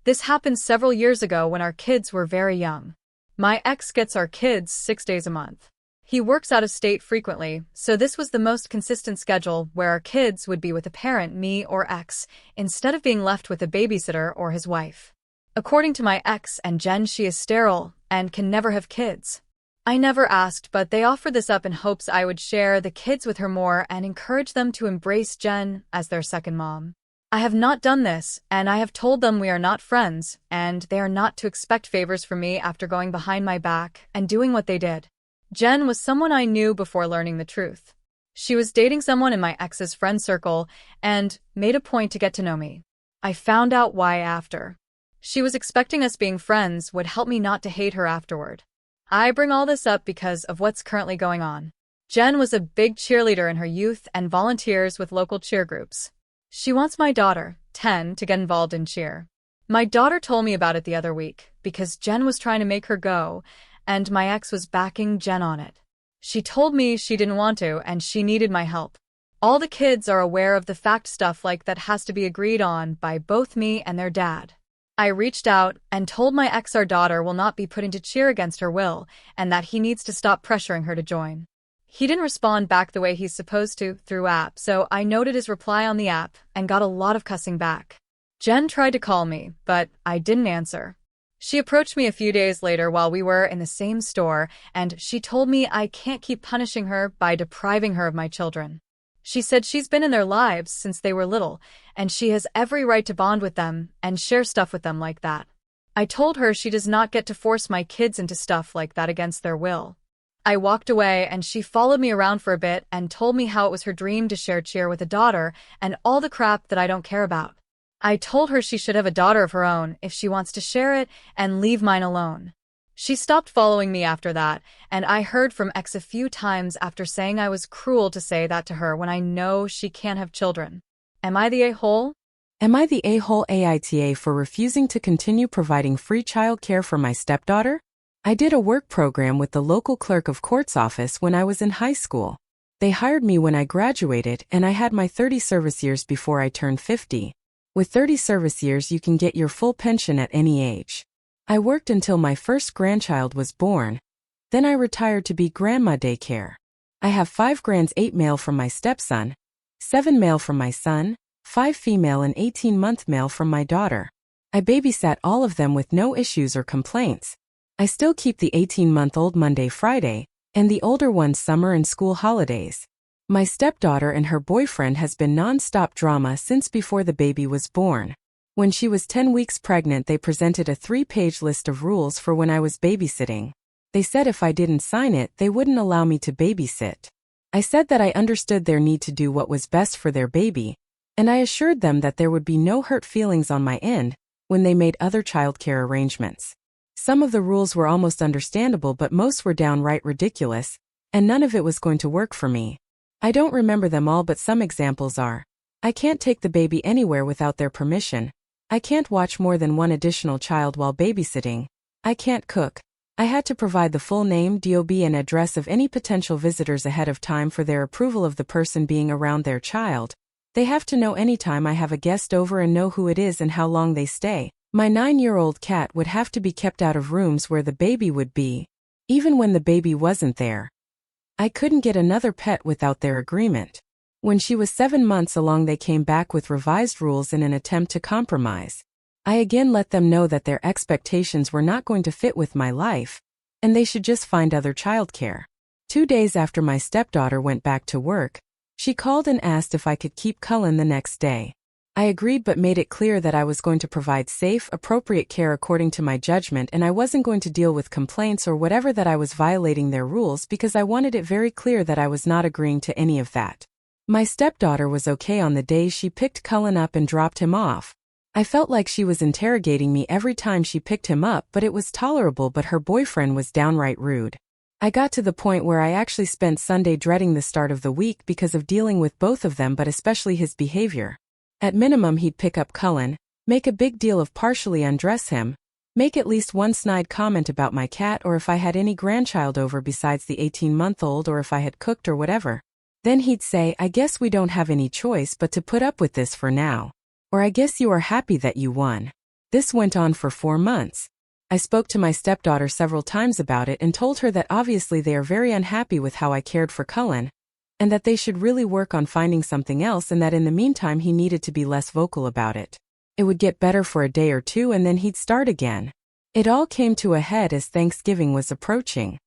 This happened several years ago when our kids were very young. My ex gets our kids 6 days a month. He works out of state frequently, so this was the most consistent schedule where our kids would be with a parent, me or ex, instead of being left with a babysitter or his wife. According to my ex and Jen, she is sterile and can never have kids. I never asked, but they offered this up in hopes I would share the kids with her more and encourage them to embrace Jen as their second mom. I have not done this, and I have told them we are not friends, and they are not to expect favors from me after going behind my back and doing what they did. Jen was someone I knew before learning the truth. She was dating someone in my ex's friend circle and made a point to get to know me. I found out why after. She was expecting us being friends would help me not to hate her afterward. I bring all this up because of what's currently going on. Jen was a big cheerleader in her youth and volunteers with local cheer groups. She wants my daughter, 10, to get involved in cheer. My daughter told me about it the other week because Jen was trying to make her go, and my ex was backing Jen on it. She told me she didn't want to and she needed my help. All the kids are aware of the fact stuff like that has to be agreed on by both me and their dad. I reached out and told my ex our daughter will not be put into cheer against her will and that he needs to stop pressuring her to join. He didn't respond back the way he's supposed to through app, so I noted his reply on the app and got a lot of cussing back. Jen tried to call me, but I didn't answer. She approached me a few days later while we were in the same store, and she told me I can't keep punishing her by depriving her of my children. She said she's been in their lives since they were little, and she has every right to bond with them and share stuff with them like that. I told her she does not get to force my kids into stuff like that against their will. I walked away and she followed me around for a bit and told me how it was her dream to share cheer with a daughter and all the crap that I don't care about. I told her she should have a daughter of her own if she wants to share it and leave mine alone. She stopped following me after that, and I heard from ex a few times after saying I was cruel to say that to her when I know she can't have children. Am I the a-hole? Am I the a-hole AITA for refusing to continue providing free childcare for my stepdaughter? I did a work program with the local clerk of court's office when I was in high school. They hired me when I graduated, and I had my 30 service years before I turned 50. With 30 service years, you can get your full pension at any age. I worked until my first grandchild was born. Then I retired to be grandma daycare. I have 5 grands, 8 male from my stepson, 7 male from my son, 5 female and 18-month male from my daughter. I babysat all of them with no issues or complaints. I still keep the 18-month-old Monday, Friday, and the older ones summer and school holidays. My stepdaughter and her boyfriend has been non-stop drama since before the baby was born. When she was 10 weeks pregnant, they presented a 3-page list of rules for when I was babysitting. They said if I didn't sign it, they wouldn't allow me to babysit. I said that I understood their need to do what was best for their baby, and I assured them that there would be no hurt feelings on my end when they made other childcare arrangements. Some of the rules were almost understandable, but most were downright ridiculous, and none of it was going to work for me. I don't remember them all, but some examples are: I can't take the baby anywhere without their permission. I can't watch more than one additional child while babysitting. I can't cook. I had to provide the full name, DOB, and address of any potential visitors ahead of time for their approval of the person being around their child. They have to know anytime I have a guest over and know who it is and how long they stay. My 9-year-old cat would have to be kept out of rooms where the baby would be, even when the baby wasn't there. I couldn't get another pet without their agreement. When she was 7 months along, they came back with revised rules in an attempt to compromise. I again let them know that their expectations were not going to fit with my life, and they should just find other childcare. 2 days after my stepdaughter went back to work, she called and asked if I could keep Cullen the next day. I agreed, but made it clear that I was going to provide safe, appropriate care according to my judgment, and I wasn't going to deal with complaints or whatever that I was violating their rules, because I wanted it very clear that I was not agreeing to any of that. My stepdaughter was okay on the days she picked Cullen up and dropped him off. I felt like she was interrogating me every time she picked him up, but it was tolerable, but her boyfriend was downright rude. I got to the point where I actually spent Sunday dreading the start of the week because of dealing with both of them, but especially his behavior. At minimum, he'd pick up Cullen, make a big deal of partially undress him, make at least one snide comment about my cat or if I had any grandchild over besides the 18-month-old or if I had cooked or whatever. Then he'd say, "I guess we don't have any choice but to put up with this for now." Or, "I guess you are happy that you won." This went on for 4 months. I spoke to my stepdaughter several times about it and told her that obviously they are very unhappy with how I cared for Cullen, and that they should really work on finding something else, and that in the meantime he needed to be less vocal about it. It would get better for a day or two and then he'd start again. It all came to a head as Thanksgiving was approaching.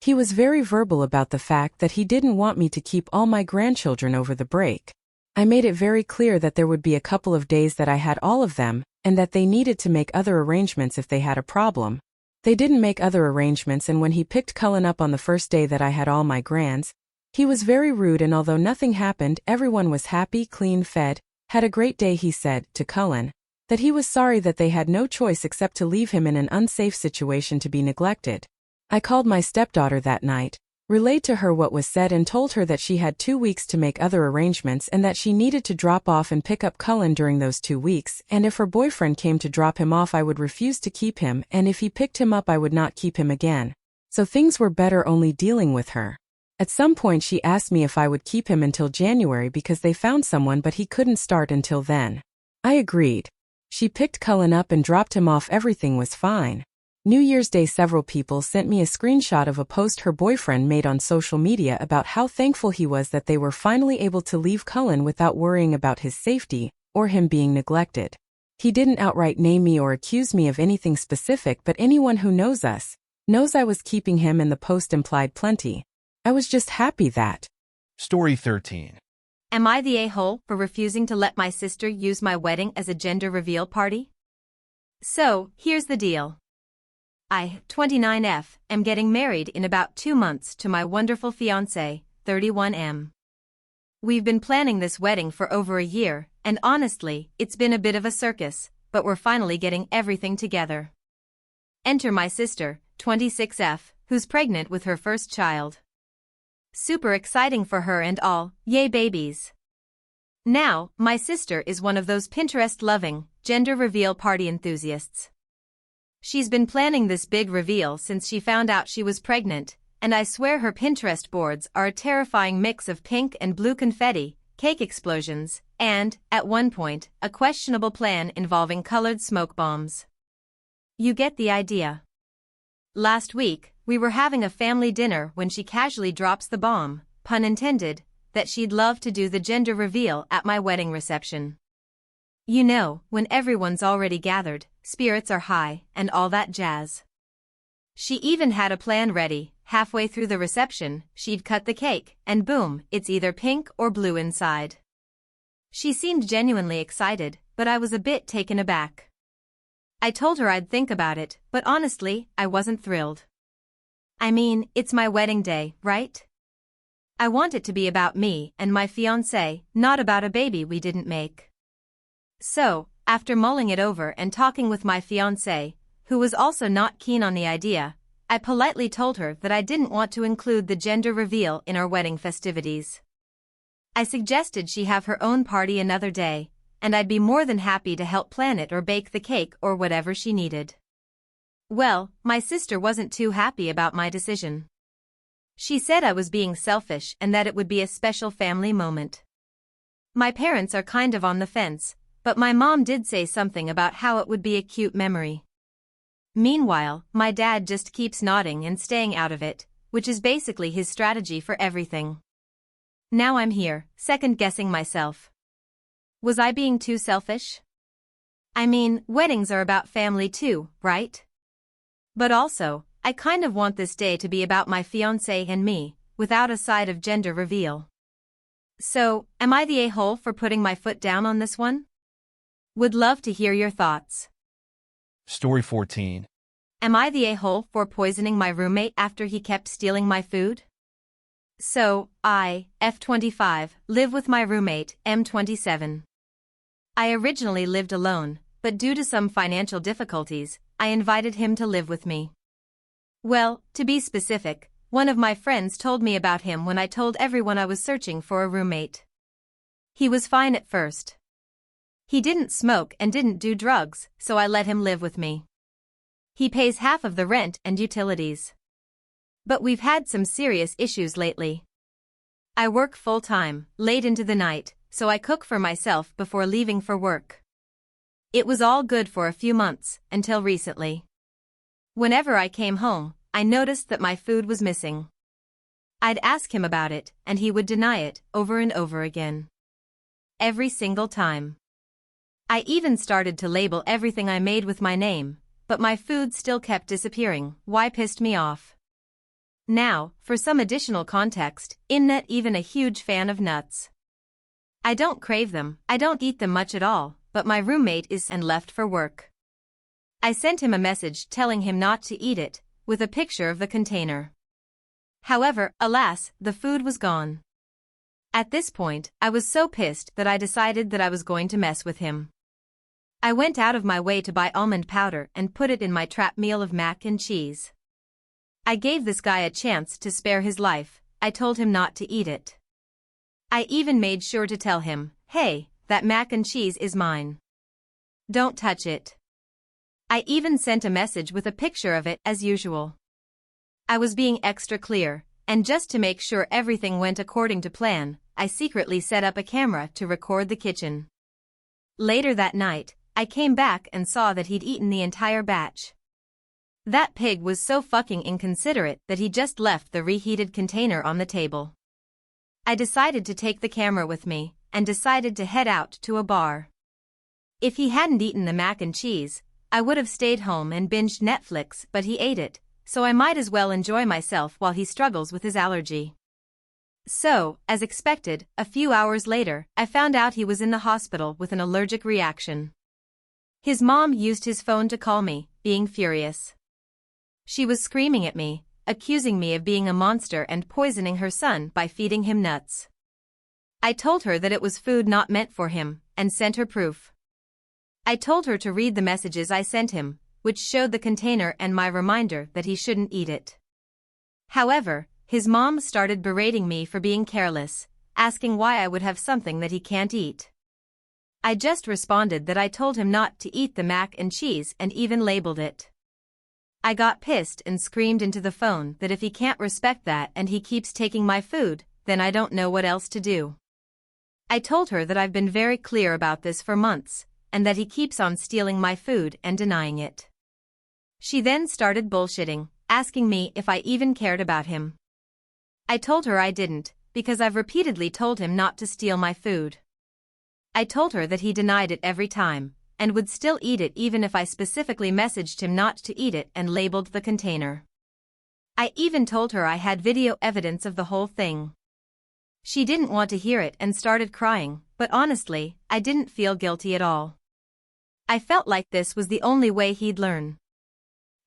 He was very verbal about the fact that he didn't want me to keep all my grandchildren over the break. I made it very clear that there would be a couple of days that I had all of them, and that they needed to make other arrangements if they had a problem. They didn't make other arrangements, and when he picked Cullen up on the first day that I had all my grands, he was very rude, and although nothing happened, everyone was happy, clean, fed, had a great day. He said, to Cullen, that he was sorry that they had no choice except to leave him in an unsafe situation to be neglected. I called my stepdaughter that night, relayed to her what was said, and told her that she had 2 weeks to make other arrangements and that she needed to drop off and pick up Cullen during those 2 weeks, and if her boyfriend came to drop him off I would refuse to keep him, and if he picked him up I would not keep him again. So things were better only dealing with her. At some point she asked me if I would keep him until January because they found someone, but he couldn't start until then. I agreed. She picked Cullen up and dropped him off. Everything was fine. New Year's Day, several people sent me a screenshot of a post her boyfriend made on social media about how thankful he was that they were finally able to leave Cullen without worrying about his safety or him being neglected. He didn't outright name me or accuse me of anything specific, but anyone who knows us knows I was keeping him, and the post implied plenty. I was just happy that. Story 13. Am I the a-hole for refusing to let my sister use my wedding as a gender reveal party? So, here's the deal. I, 29F, am getting married in about 2 months to my wonderful fiancé, 31M. We've been planning this wedding for over a year, and honestly, it's been a bit of a circus, but we're finally getting everything together. Enter my sister, 26F, who's pregnant with her first child. Super exciting for her and all, yay babies. Now, my sister is one of those Pinterest-loving, gender reveal party enthusiasts. She's been planning this big reveal since she found out she was pregnant, and I swear her Pinterest boards are a terrifying mix of pink and blue confetti, cake explosions, and, at one point, a questionable plan involving colored smoke bombs. You get the idea. Last week, we were having a family dinner when she casually drops the bomb, pun intended, that she'd love to do the gender reveal at my wedding reception. You know, when everyone's already gathered, spirits are high, and all that jazz. She even had a plan ready. Halfway through the reception, she'd cut the cake, and boom, it's either pink or blue inside. She seemed genuinely excited, but I was a bit taken aback. I told her I'd think about it, but honestly, I wasn't thrilled. I mean, it's my wedding day, right? I want it to be about me and my fiancé, not about a baby we didn't make. So, after mulling it over and talking with my fiancé, who was also not keen on the idea, I politely told her that I didn't want to include the gender reveal in our wedding festivities. I suggested she have her own party another day, and I'd be more than happy to help plan it or bake the cake or whatever she needed. Well, my sister wasn't too happy about my decision. She said I was being selfish and that it would be a special family moment. My parents are kind of on the fence, but my mom did say something about how it would be a cute memory. Meanwhile, my dad just keeps nodding and staying out of it, which is basically his strategy for everything. Now I'm here, second-guessing myself. Was I being too selfish? I mean, weddings are about family too, right? But also, I kind of want this day to be about my fiancé and me, without a side of gender reveal. So, am I the a-hole for putting my foot down on this one? Would love to hear your thoughts. Story 14. Am I the a-hole for poisoning my roommate after he kept stealing my food? So, I, F25, live with my roommate, M27. I originally lived alone, but due to some financial difficulties, I invited him to live with me. Well, to be specific, one of my friends told me about him when I told everyone I was searching for a roommate. He was fine at first. He didn't smoke and didn't do drugs, so I let him live with me. He pays half of the rent and utilities. But we've had some serious issues lately. I work full-time, late into the night, so I cook for myself before leaving for work. It was all good for a few months, until recently. Whenever I came home, I noticed that my food was missing. I'd ask him about it, and he would deny it, over and over again. Every single time. I even started to label everything I made with my name, but my food still kept disappearing. Why pissed me off? Now, for some additional context, I'm not even a huge fan of nuts. I don't crave them, I don't eat them much at all, but my roommate is and left for work. I sent him a message telling him not to eat it, with a picture of the container. However, alas, the food was gone. At this point, I was so pissed that I decided that I was going to mess with him. I went out of my way to buy almond powder and put it in my trap meal of mac and cheese. I gave this guy a chance to spare his life. I told him not to eat it. I even made sure to tell him, hey, that mac and cheese is mine. Don't touch it. I even sent a message with a picture of it as usual. I was being extra clear, and just to make sure everything went according to plan, I secretly set up a camera to record the kitchen. Later that night, I came back and saw that he'd eaten the entire batch. That pig was so fucking inconsiderate that he just left the reheated container on the table. I decided to take the camera with me, and decided to head out to a bar. If he hadn't eaten the mac and cheese, I would have stayed home and binged Netflix, but he ate it, so I might as well enjoy myself while he struggles with his allergy. So, as expected, a few hours later, I found out he was in the hospital with an allergic reaction. His mom used his phone to call me, being furious. She was screaming at me, accusing me of being a monster and poisoning her son by feeding him nuts. I told her that it was food not meant for him, and sent her proof. I told her to read the messages I sent him, which showed the container and my reminder that he shouldn't eat it. However, his mom started berating me for being careless, asking why I would have something that he can't eat. I just responded that I told him not to eat the mac and cheese and even labeled it. I got pissed and screamed into the phone that if he can't respect that and he keeps taking my food, then I don't know what else to do. I told her that I've been very clear about this for months, and that he keeps on stealing my food and denying it. She then started bullshitting, asking me if I even cared about him. I told her I didn't, because I've repeatedly told him not to steal my food. I told her that he denied it every time, and would still eat it even if I specifically messaged him not to eat it and labeled the container. I even told her I had video evidence of the whole thing. She didn't want to hear it and started crying, but honestly, I didn't feel guilty at all. I felt like this was the only way he'd learn.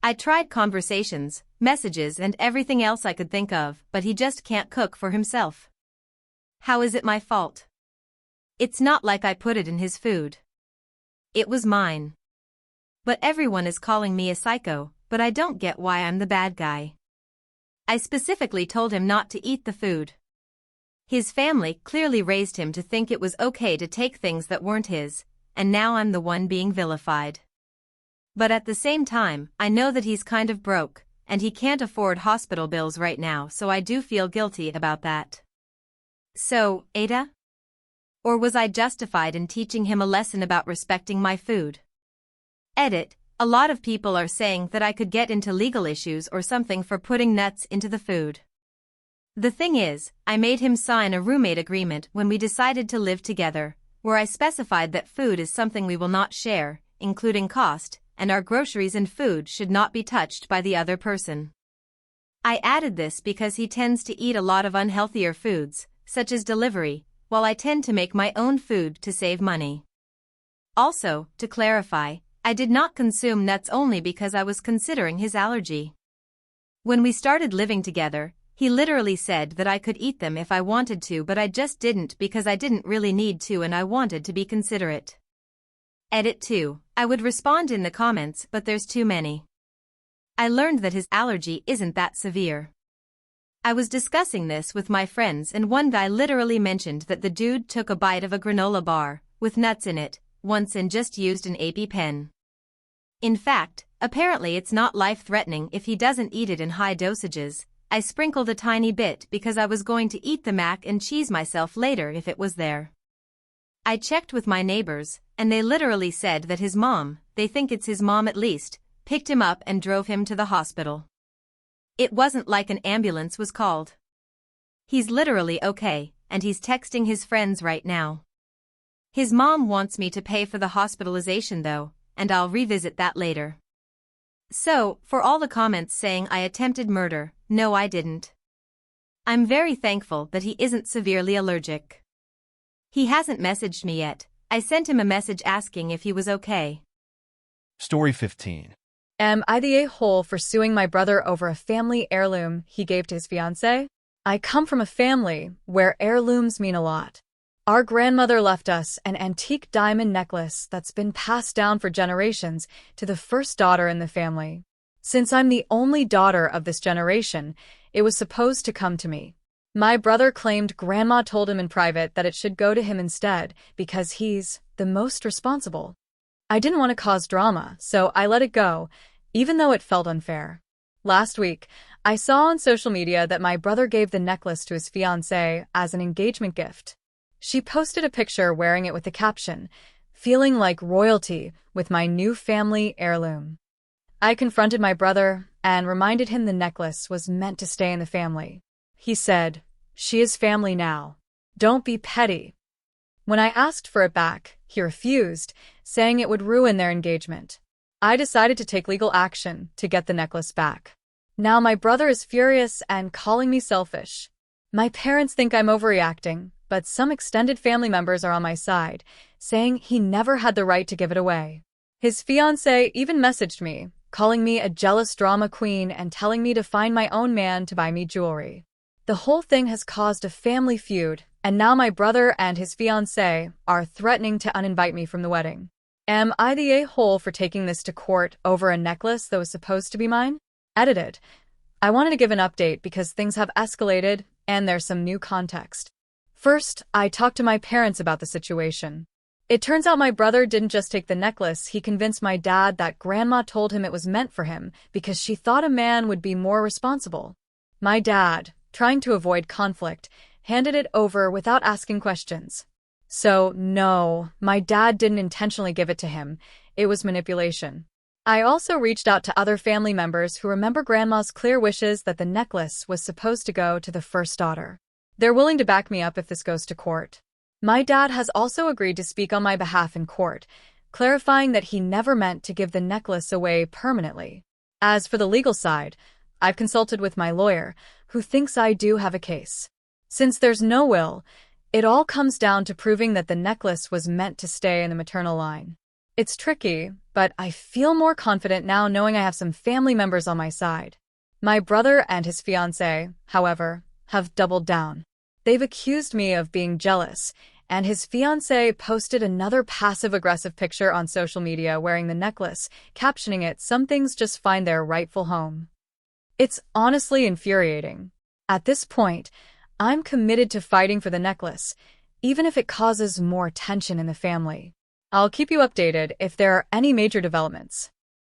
I tried conversations, messages and everything else I could think of, but he just can't cook for himself. How is it my fault? It's not like I put it in his food. It was mine. But everyone is calling me a psycho, but I don't get why I'm the bad guy. I specifically told him not to eat the food. His family clearly raised him to think it was okay to take things that weren't his, and now I'm the one being vilified. But at the same time, I know that he's kind of broke, and he can't afford hospital bills right now, so I do feel guilty about that. So, Ada? Or was I justified in teaching him a lesson about respecting my food? Edit: a lot of people are saying that I could get into legal issues or something for putting nuts into the food. The thing is, I made him sign a roommate agreement when we decided to live together, where I specified that food is something we will not share, including cost, and our groceries and food should not be touched by the other person. I added this because he tends to eat a lot of unhealthier foods, such as delivery, while I tend to make my own food to save money. Also, to clarify, I did not consume nuts only because I was considering his allergy. When we started living together, he literally said that I could eat them if I wanted to, but I just didn't because I didn't really need to and I wanted to be considerate. Edit 2. I would respond in the comments, but there's too many. I learned that his allergy isn't that severe. I was discussing this with my friends and one guy literally mentioned that the dude took a bite of a granola bar, with nuts in it, once and just used an EpiPen. In fact, apparently it's not life-threatening if he doesn't eat it in high dosages. I sprinkled a tiny bit because I was going to eat the mac and cheese myself later if it was there. I checked with my neighbors, and they literally said that his mom, they think it's his mom at least, picked him up and drove him to the hospital. It wasn't like an ambulance was called. He's literally okay, and he's texting his friends right now. His mom wants me to pay for the hospitalization though, and I'll revisit that later. So, for all the comments saying I attempted murder, no I didn't. I'm very thankful that he isn't severely allergic. He hasn't messaged me yet. I sent him a message asking if he was okay. Story 15. Am I the a-hole for suing my brother over a family heirloom he gave to his fiancée? I come from a family where heirlooms mean a lot. Our grandmother left us an antique diamond necklace that's been passed down for generations to the first daughter in the family. Since I'm the only daughter of this generation, it was supposed to come to me. My brother claimed Grandma told him in private that it should go to him instead because he's the most responsible. I didn't want to cause drama, so I let it go, even though it felt unfair. Last week, I saw on social media that my brother gave the necklace to his fiancée as an engagement gift. She posted a picture wearing it with the caption, "Feeling like royalty with my new family heirloom." I confronted my brother and reminded him the necklace was meant to stay in the family. He said, "She is family now. Don't be petty." When I asked for it back, he refused, saying it would ruin their engagement. I decided to take legal action to get the necklace back. Now my brother is furious and calling me selfish. My parents think I'm overreacting, but some extended family members are on my side, saying he never had the right to give it away. His fiancée even messaged me, calling me a jealous drama queen and telling me to find my own man to buy me jewelry. The whole thing has caused a family feud, and now my brother and his fiancée are threatening to uninvite me from the wedding. Am I the a-hole for taking this to court over a necklace that was supposed to be mine? Edited. I wanted to give an update because things have escalated and there's some new context. First, I talked to my parents about the situation. It turns out my brother didn't just take the necklace, he convinced my dad that Grandma told him it was meant for him because she thought a man would be more responsible. My dad, trying to avoid conflict, handed it over without asking questions. So, no, my dad didn't intentionally give it to him. It was manipulation. I also reached out to other family members who remember Grandma's clear wishes that the necklace was supposed to go to the first daughter. They're willing to back me up if this goes to court. My dad has also agreed to speak on my behalf in court, clarifying that he never meant to give the necklace away permanently. As for the legal side, I've consulted with my lawyer, who thinks I do have a case. Since there's no will, it all comes down to proving that the necklace was meant to stay in the maternal line. It's tricky, but I feel more confident now knowing I have some family members on my side. My brother and his fiancée, however, have doubled down. They've accused me of being jealous, and his fiancée posted another passive-aggressive picture on social media wearing the necklace, captioning it, "Some things just find their rightful home." It's honestly infuriating. At this point, I'm committed to fighting for the necklace, even if it causes more tension in the family. I'll keep you updated if there are any major developments.